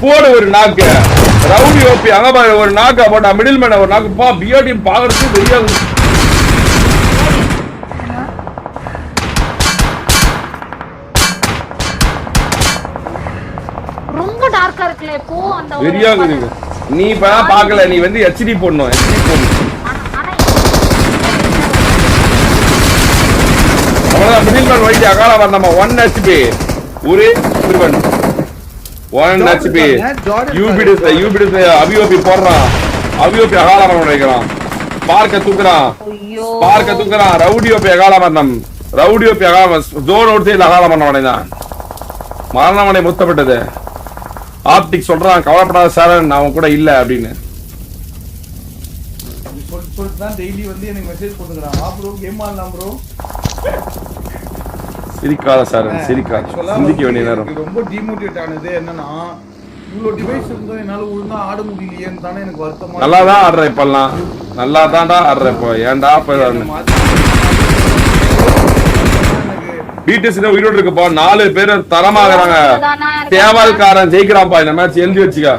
போடு ஒரு நாக்கு ரவுடி ஓபி அங்க பாரு ஒரு நாக்கா போட்டா மிடில் மேன் ஒரு நாக்கு பா பிஆர்டி பாக்குறதுக்கு வெறியா ரொம்ப டார்க்கா இருக்குல இப்போ அந்த வெறியா இருக்கு நீ பாக்கல நீ வந்து ஹெச்டி போடணும் ஹெச்டி போடணும் அவ்வளவுதான் மிடில் மேன் வைட் அகால வரணுமா 1 ஹெச்பி ஒரே திருவன் 1 ஹெச்பி யூபிடிஸ் அபிஓபி போடுறான் அபிஓபி அகால மரணம் வைக்கிறான் பார்க்க தூக்குறான் ரவுடி ஓபி அகால மரணம் ரவுடி ஓபி அகால ஜோன் அவுட் சைடுல அகால மரணம் அடைந்தான் மரணமனை முத்தப்பட்டது ஆப்டிக் சொல்றான் கவலைப்படாத சார் நான் கூட இல்ல அப்படின்னு சொல்லிட்டு டெய்லி வந்து எனக்கு மெசேஜ் போட்டுக்கிறான் வா ப்ரோ கேம் ஆடலாம் ப்ரோ சிரிக்காத சார் சிரிக்காத சிந்திக்க வேண்டிய நேரம் ரொம்ப டிமோட்டிவேட் ஆனது என்னன்னா இவ்வளோ டிவைஸ் இருந்தோ என்னால ஒழுங்கா ஆட முடியலையேன்னு தானே எனக்கு வருத்தமா நல்லா தான் ஆடுற இப்பெல்லாம் நல்லா தான்டா ஆடுற இப்போ ஏன்டா பிடிஎஸ் உயிரோடு இருக்குப்பா 4 பேர் தரமாகறாங்க சேவல்காரன் ஜெயிக்கிறான்ப்பா இந்த மேட்ச் எழுதி வச்சுக்க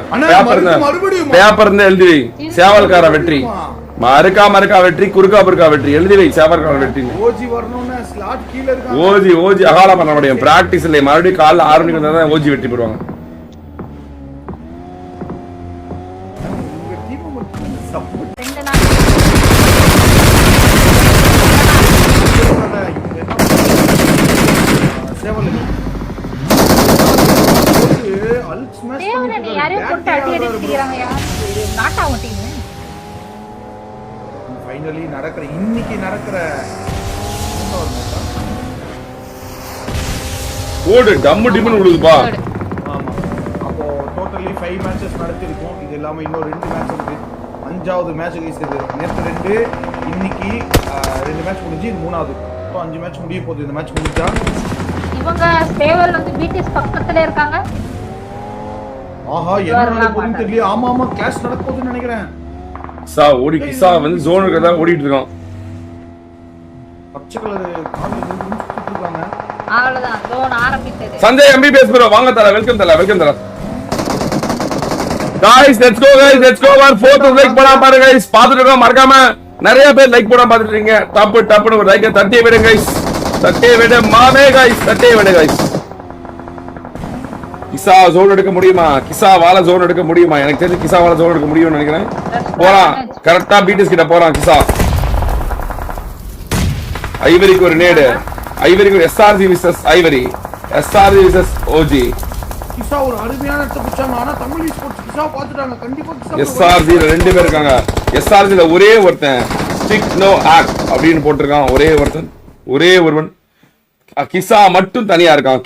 பேப்பர் இருந்தா எழுதி வை சேவல்காரன் வெற்றி மறுக்கா வெற்றி குறுக்கா வெற்றி எழுதி வை சேவல்காரன் வெற்றி ஓஜி அகால பண்ண முடியும் பிராக்டிஸ் இல்லை மறுபடியும் காலைல 6 மணிக்கு வந்தா தான் ஓஜி வெற்றி போடுவாங்க இன்னைக்கு நடக்கிற ஓடு டம்மு டிம்னு விழுதுப்பா ஆமா அப்போ டோட்டலி 5 மேட்சஸ் நடத்திருக்கோம் இது இல்லாம இன்னும் 2 மேட்ச் இருக்கு 5வது மேட்ச் இது நேத்து 2 இன்னைக்கு 2 மேட்ச் முடிஞ்சு இது 3வது இப்போ 5 மேட்ச் முடிய போகுது இந்த மேட்ச் முடிஞ்சா இவங்க ஸ்டேவல் வந்து பிடிஎஸ் பக்கத்துல இருக்காங்க ஆஹா என்ன போகுதுன்னு தெரியல ஆமா கிளாஸ் நடக்க போகுதுன்னு நினைக்கிறேன் கிசா வந்து ஜோன் இருக்கதா ஓடிட்டு இருக்கான் பச்சை கலர் கார்ல சுத்திட்டு இருக்காங்க அவ்வளவுதான் ஜோன் ஆரம்பிச்சது சஞ்சய் எம்பிபிஎஸ் ப்ரோ வாங்க தல வெல்கம் தல guys let's go one fourth like பண்ணா பாருங்க गाइस பாத்துட்டு இருக்கோம் மறக்காம நிறைய பேர் லைக் போடாம பாத்துட்டு இருக்கீங்க டப்புன்னு ஒரு லைக் தட்டி விடுங்க गाइस தட்டி விடு மாமே गाइस தட்டி விடு गाइस கிசா ஜோன் எடுக்க முடியுமா கிசா வால ஜோன் எடுக்க முடியுமா எனக்கு தெரிஞ்சு கிசா வால ஜோன் எடுக்க முடியும்னு நினைக்கிறேன் போறான் கரெக்ட்டா பிடிஎஸ் கிட்ட போறான் கிசா ஐவரிக்கு ஒரு நேடு ஐவரிக்கு ஒரு எஸ்ஆர்ஜி விசஸ் ஐவரி எஸ்ஆர்ஜி விசஸ் ஓஜி கிசா ஒரு அருமையான இடத்தை பிடிச்சாங்க ஆனா தமிழ் ஸ்போர்ட்ஸ் கிசா பாத்துட்டாங்க கண்டிப்பா கிசா எஸ்ஆர்ஜி ல 2 பேர் இருக்காங்க எஸ்ஆர்ஜி ல ஒரே ஒருத்தன் ஸ்டிக் நோ ஆக்ட் அப்படினு போட்டுருக்கான் ஒரே ஒருவன் கிசா மட்டும் தனியா இருக்கான்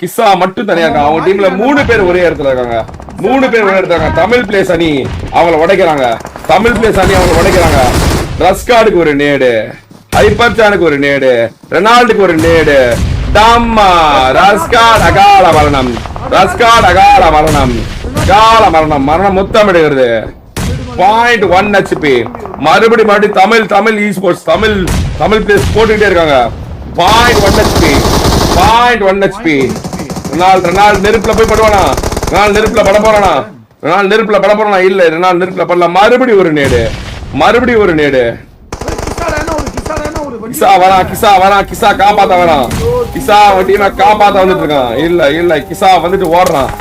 அவங்க டீம்ல 3 பேர் ஒரே இடத்துல இருக்காங்க 3 பேர் ஒரே இடத்துல இருக்காங்க தமிழ் பிளேஸ் அணி அவங்கள உடைக்கிறாங்க ரஸ்கார்டுக்கு ஒரு நேடு ஹைப்பர்சானுக்கு ஒரு நேடு ரெனால்டுக்கு ஒரு நேடு டம்மா ரஸ்கார்ட் அகால மரணம் முத்தமிடுகிறது 0.1 HP மறுபடி தமிழ் இ ஸ்போர்ட்ஸ் தமிழ் பிளேஸ் போட்டுக்கிட்டே இருக்காங்க 0.1 HP ரெனால்டு நெருப்புல போய் படுவானா ரெனால்டு நெருப்புல பட போறானா இல்ல ரெனால்டு நெருப்புல படலாம் மறுபடி ஒரு நேடு கிசா வரான் கிசா காப்பாத்த வரான் கிசா டீமை காப்பாத்த வந்துட்டு இருக்கான் இல்ல கிசா வந்துட்டு ஓடுறான்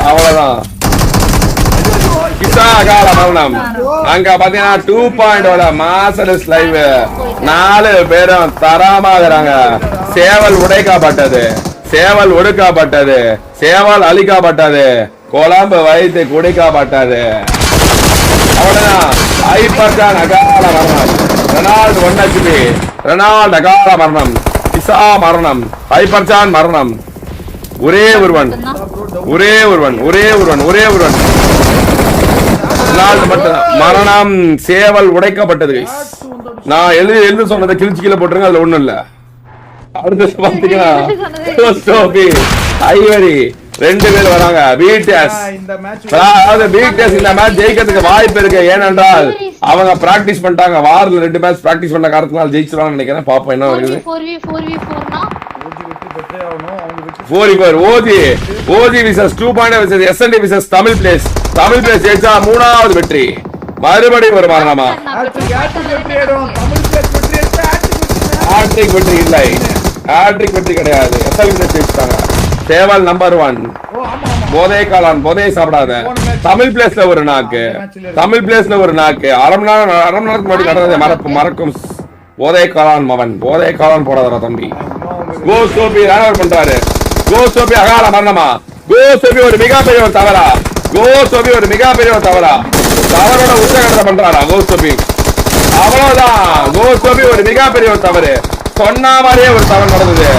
அவ்வளவுதான் கிசா கால மரணம் அங்க பாத்தீங்கன்னா 2.0 மாசலஸ் லைவ் 4 பேரும் தரமாகறாங்க சேவல் ஒடுக்கப்பட்டது சேவல் அழிக்கப்பட்டது குழம்பு வைத்து குடிக்கப்பட்டது அவ்வளவுதான் ஹைப்பர்சான் அகால மரணம் ரெனால்டு 1 HP ரெனால்டு அகால மரணம் கிசா மரணம் ஹைப்பர்சான் மரணம் ஒரே ஒருவன் ரெனால்டு மட்டும் மரணம் சேவல் உடைக்கப்பட்டது நான் எழுதி சொன்னதை கிழிச்சு கீழே போட்டுருங்க அதுல ஒண்ணும் இல்ல அடுத்து பாத்தீங்கன்னா ஐவரி 2 பேர் வராங்க பிடிஎஸ் இந்த மேட்ச் ஜெயிக்கிறதுக்கு வாய்ப்பு இருக்கு ஏனென்றால் அவங்க பிராக்டிஸ் பண்ணிட்டாங்க வாரத்துல 2 மேட்ச் பிராக்டிஸ் பண்ண காரணத்தினால ஜெயிச்சிருவாங்கன்னு நினைக்கிறேன் பாப்போம் என்ன வருது 4v4 னா ஓஜி வெற்றி பெற்றே ஆகணும் 44 OG versus 2.0 versus SND versus Tamil பிளேஸ் ஜெயிச்சா மூணாவது வெற்றி. மறுபடியும் ஒரு மரணமா. ஹாட்ரிக் வெற்றி இல்லை, ஹாட்ரிக் வெற்றி கிடையாது. SL பிளேஸ் ஜெயிச்சிட்டாங்க. சேவல் நம்பர் 1 போதை காளான், போதையை சாப்பிடாத. தமிழ் பிளேஸ்ல ஒரு நாக்கு, தமிழ் பிளேஸ்ல ஒரு நாக்கு. அரை மணி நேரத்துக்கு முன்னாடி நடந்ததை மறக்கும் போதை காளான் மவன். போதை காளான் போடாதடா தம்பி. கோஸ்டோபி ரேனர் பண்றாரு. கோஸ்டோபி அகால மரணமா. கோஸ்டோபி ஒரு மிகப்பெரிய ஒரு தவறா. கோஸ்டோபி ஒரு மிகப்பெரிய ஒரு தவறா. தவறோட உச்சகட்டத்தை பண்றாரா கோஸ்டோபி. அவ்வளவுதான். கோஸ்டோபி ஒரு மிகப்பெரிய ஒரு தவறு. சொன்ன மாதிரியே ஒரு தவறு நடந்தது.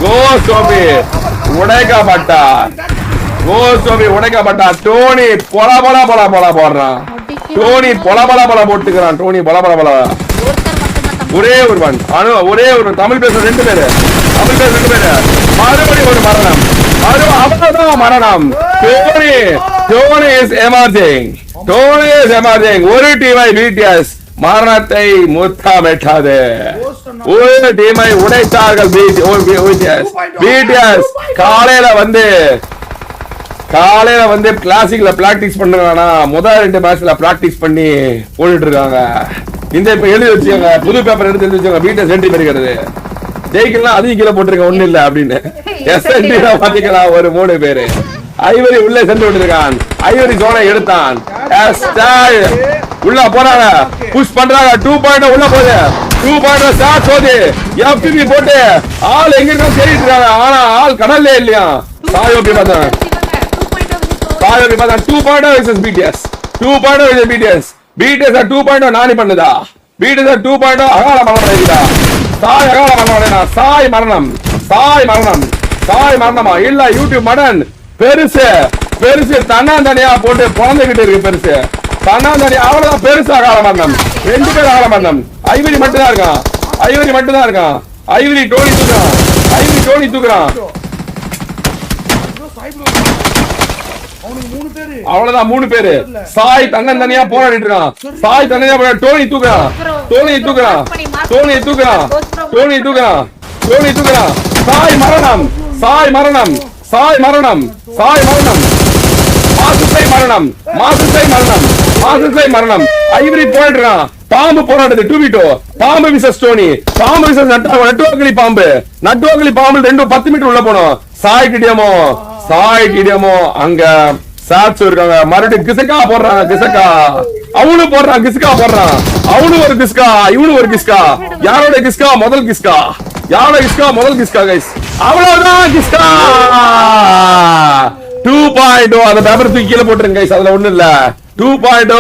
கோஸ்டோபி உடைக்கப்பட்டார். கோஸ்டோபி உடைக்கப்பட்டார். டோனி பொல பொல பொல பொல போடுறான். டோனி பொல பொல பொல போட்டுக்கிறான். டோனி பொல பொல பொல. ஒரே ஒருவன் ஒரே ஒரு தமிழ் பேச 2 பேரு. தமிழ் பேச 2 பேரு. மறுபடியும் ஒரு மரணம். அவ்வளவுதான் மரணம். Dhoni is emerging. Dhoni is emerging. ஒரு டீமை பிடிஎஸ் மரணத்தை முத்தமிட்டது. ஒரு டீமை உடைத்தார்கள் பிடிஎஸ். காலையில வந்து கிளாசிக்ல பிராக்டிஸ் பண்ணுறானா. முதல் 2 மேட்ச்ல பிராக்டிஸ் பண்ணி போட்டுட்டு இருக்காங்க. இந்த இப்ப எழுதி வச்சுக்கோங்க, புது பேப்பர் எடுத்து எழுதி வச்சுக்கோங்க. பிடிஎஸ் என்ட்ரி பெறுகிறது. ஜெயிக்கலாம் அதையும் கீழே போட்டிருக்க ஒண்ணு இல்ல அப்படின்னு. SND பாத்தீங்களா ஒரு 3 பேரு. ஐவரி உள்ளே சென்று விட்டுருக்கான். ஐவரி சோனை எடுத்தான். உள்ள போறாங்க, புஷ் பண்றாங்க. 2.0 உள்ள போகுது. 2.0 ஸ்டார்ட் போகுது. FPV போட்டு ஆள் எங்க இருக்கா தேடிட்டு இருக்காங்க. ஆனா ஆள் கடல்ல இல்லையா. சாயோபி பார்த்தா 2.0 versus BTS. 2.0 versus BTS. BTS 2.0 நானி பண்ணுதா. பிடிஎஸ் 2.0 அகால மரணம் இருக்குதா. சாய் அகால மரணம். சாய் மரணம். சாய் மரணம். சாய் மரணமா இல்ல. யூடியூப் மடன் பெருசு பெருசு தன்னாந்தனியா போட்டு குழந்தைகிட்டு இருக்கு. பெருசு தன்னாந்தனியா அவ்வளவுதான். பெருசு அகால மரணம். 2 பேர் அகால மரணம். ஐவரி மட்டும் தான் இருக்கான். ஐவரி மட்டும் தான் இருக்கான். ஐவரி டோனி தூக்குறான். ஐவரி டோனி தூக்குறான். அவ்வளவுதான் 3 பேரு. சாய் தன்னந்தனியா போராடிட்டு இருக்கான். சாய் தன்னந்தனியா போராடி டோனி தூக்குறான். டோனி தூக்குறான். டோனி தூக்குறான். டோனி தூக்குறான். டோனி தூக்குறான். சாய் மரணம். சாய் மரணம். சாய் மரணம். சாய் மரணம். மாசுசை மரணம். மாசுசை மரணம். மாசுசை மரணம். ஐவரி போராடுறான். பாம்பு போராடுது. 2v2 பாம்பு விசஸ் டோனி. பாம்பு விசஸ் நட்டுவாக்கிலி பாம்பு. நட்டுவாக்கிலி பாம்பு 10 மீட்டர் உள்ள போனோம். சாய் கிடியமோ. சாய் கிடியமோ அங்க சாட்ஸ் இருக்காங்க. மறுபடியும் கிசக்கா போடுறாங்க. கிசக்கா அவனு போடுறான். கிஸ்கா போடுறான். அவனு ஒரு கிஸ்கா, இவனு ஒரு கிஸ்கா. யாரோட கிஸ்கா? முதல் கிஸ்கா. யாரோட கிஸ்கா? முதல் கிஸ்கா கைஸ். அவ்வளவுதான் கிஸ்கா. 2.0 அந்த பேப்பர் தூக்கி கீழே போட்டுருங்க கைஸ். அதுல ஒண்ணு இல்ல. 2.0